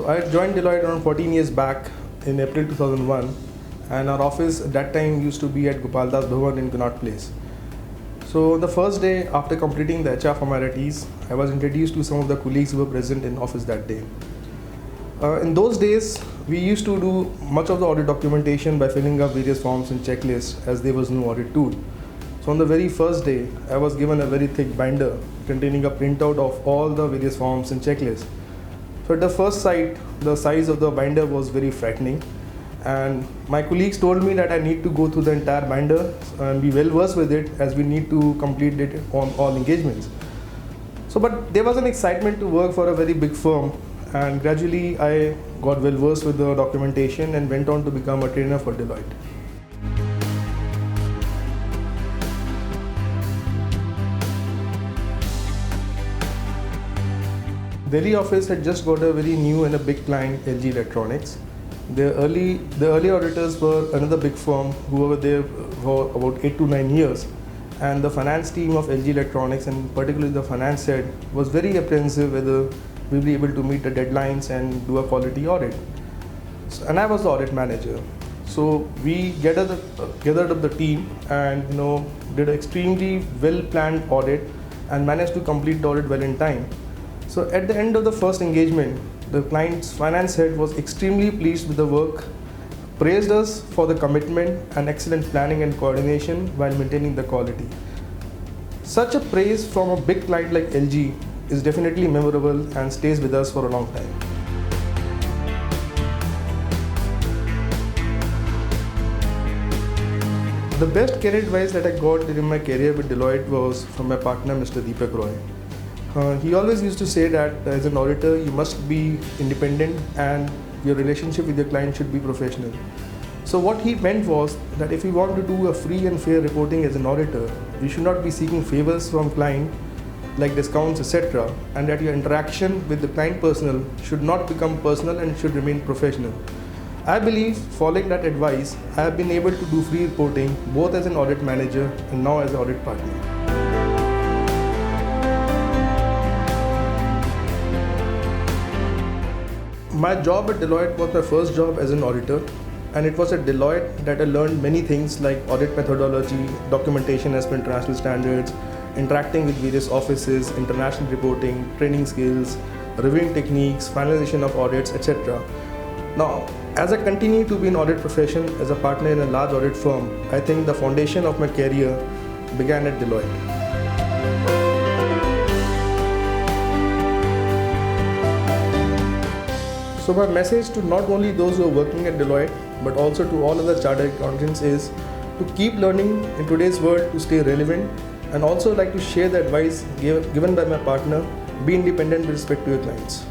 So I joined Deloitte around 14 years back in April 2001, and our office at that time used to be at Gopaldas Bhavan in Connaught Place. So the first day after completing the HR formalities, I was introduced to some of the colleagues who were present in office that day. In those days, we used to do much of the audit documentation by filling up various forms and checklists, as there was no audit tool. So on the very first day, I was given a very thick binder containing a printout of all the various forms and checklists. So at the first sight, the size of the binder was very frightening, and my colleagues told me that I need to go through the entire binder and be well versed with it, as we need to complete it on all engagements. But there was an excitement to work for a very big firm, and gradually I got well versed with the documentation and went on to become a trainer for Deloitte. Delhi office had just got a very new and a big client, LG Electronics. The early auditors were another big firm who were there for about 8 to 9 years, and the finance team of LG Electronics, and particularly the finance head, was very apprehensive whether we'll be able to meet the deadlines and do a quality audit. And I was the audit manager. So we gathered up the team and did an extremely well-planned audit and managed to complete the audit well in time. So at the end of the first engagement, the client's finance head was extremely pleased with the work, praised us for the commitment and excellent planning and coordination while maintaining the quality. Such a praise from a big client like LG is definitely memorable and stays with us for a long time. The best career advice that I got during my career with Deloitte was from my partner, Mr. Deepak Roy. He always used to say that as an auditor, you must be independent and your relationship with your client should be professional. So what he meant was that if you want to do a free and fair reporting as an auditor, you should not be seeking favors from client like discounts, etc., and that your interaction with the client personnel should not become personal and should remain professional. I believe, following that advice, I have been able to do free reporting both as an audit manager and now as an audit partner. My job at Deloitte was my first job as an auditor, and it was at Deloitte that I learned many things like audit methodology, documentation as per international standards, interacting with various offices, international reporting, training skills, reviewing techniques, finalization of audits, etc. Now, as I continue to be in audit profession as a partner in a large audit firm, I think the foundation of my career began at Deloitte. So my message to not only those who are working at Deloitte, but also to all other chartered accountants is to keep learning in today's world to stay relevant, and also like to share the advice given by my partner: be independent with respect to your clients.